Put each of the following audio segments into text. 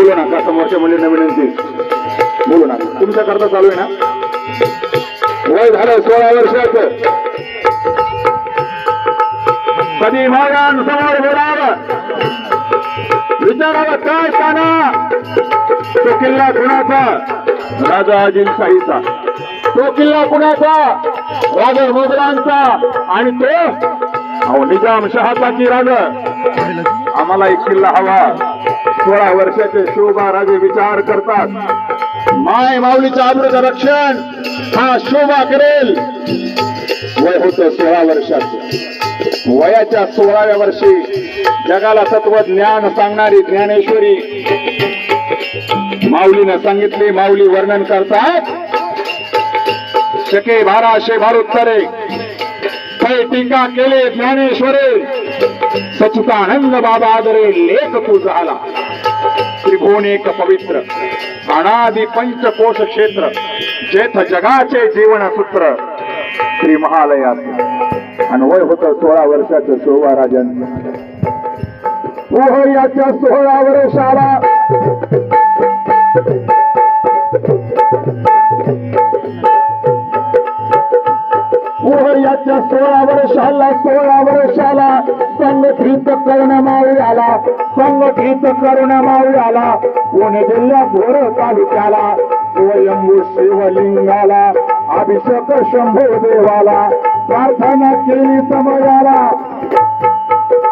बोलू नका, समोरच्या मुलींना विनंती, बोलू नका. तुमच्या करता चालू आहे ना? वय झालं 16 वर्षाचं. कधी महाराजांसमोर बोलावं, विचारावं काय सांगा. तो किल्ला कुणाचा? राजा आदिलशाहीचा. तो किल्ला कुणाचा? राजा मोगलांचा. आणि तो निजामशहाचा की राजा. आम्हाला एक किल्ला हवा. 16 वर्षाचे शोभा राजे विचार करतात, माय माऊलीच्या आबरूचं रक्षण हा शोभा करेल. वय होतं 16 वर्षाचं. वयाच्या 16व्या वर्षी जगाला तत्वज्ञान सांगणारी ज्ञानेश्वरी माऊलीने सांगितले. माऊली वर्णन करतात, शके 1200 भारोत्तरे काही टीका केले ज्ञानेश्वरे. सच्चिदानंद बाबा आदरे लेख तू झाला. त्रिभुवन एक पवित्र अनादि पंचकोश क्षेत्र जेथ जगाचे जीवन सूत्र श्री महालयात. अन्वय होतं 16 वर्षाचं शोभा राजांचं. याच्या 16 वर्षाला याच्या 16 वर्षाला संघटित करून माऊली आला. संघटित करून माऊली आला. पुणे जिल्ह्यात भोर तालुक्याला स्वयंभू शिवलिंगाला अभिषेक शंभू देवाला प्रार्थना केली समयाला.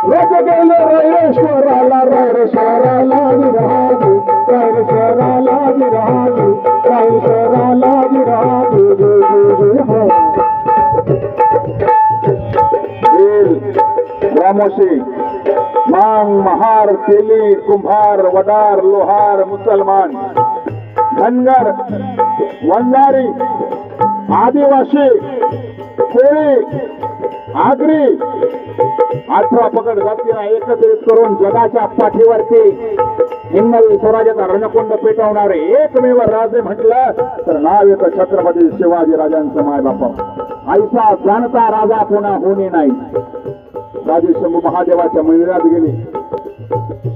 रज गेले रयेश्वराला रयेश्वराला विराजू रयेश्वराला विराजू रयेश्वराला विराजू. रामोशी मांग महार तेली कुंभार वडार लोहार मुसलमान धनगर वंजारी आदिवासी कोळी आगरी 18 पगड जातींना एकत्रित करून जगाच्या पाठीवरती हिंदवी स्वराज्याचा रणकुंड पेटवणारे एकमेव राजे म्हटलं तर नाव येतं छत्रपती शिवाजी राजांचं. माय बापा ऐसा जाणता राजा पुन्हा होणे नाही. राजे शंभू महादेवाच्या मंदिरात गेले.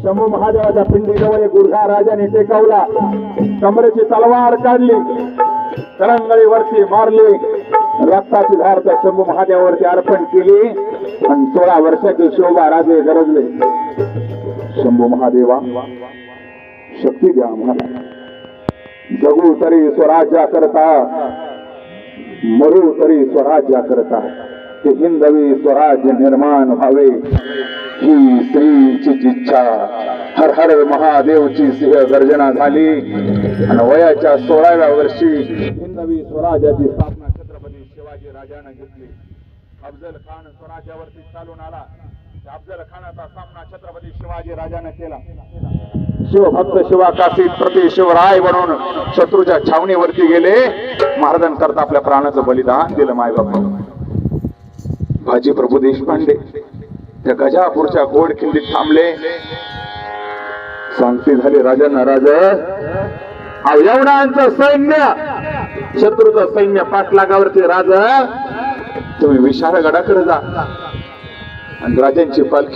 शंभू महादेवाच्या पिंडीजवळ एक गुरघा राजाने टेकवला. कमरेची तलवार काढली, करंगळीवरती मारली, रक्ताची धार त्या शंभू महादेवावरती अर्पण केली आणि 16 वर्षाचे शोभा राजे गरजले. शंभू महादेवा शक्ती द्या आम्हाला. जगू तरी स्वराज्या करता, मरू तरी स्वराज्या करता. ते हिंदवी स्वराज्य निर्माण व्हावे ही स्त्रीची इच्छा. हर हर महादेवची सिंह गर्जना झाली आणि वयाच्या 16व्या वर्षी हिंदवी स्वराज्याची स्थापना छत्रपती शिवाजी राजाने घेतली. अफजल खान स्वराज्यावरती चालून आला. अफजल खानाचा सामना छत्रपती शिवाजी राजाने केला. शिवभक्त शिवाकाशीत प्रति शिवराय बनून शत्रूच्या छावणीवरती गेले. महाराजांकरता आपल्या प्राणाचं बलिदान दिलं. मायबापा भाजी प्रभू देशपांडे त्या गजापूरच्या गोड किल्लीत थांबले. सांगते झाले राजांना, राजा एवढांचं सैन्य शत्रूचं सैन्य पाठलागावरती. राजा तुम्ही विशाळगडाकडे जा आणि राजांची पालखी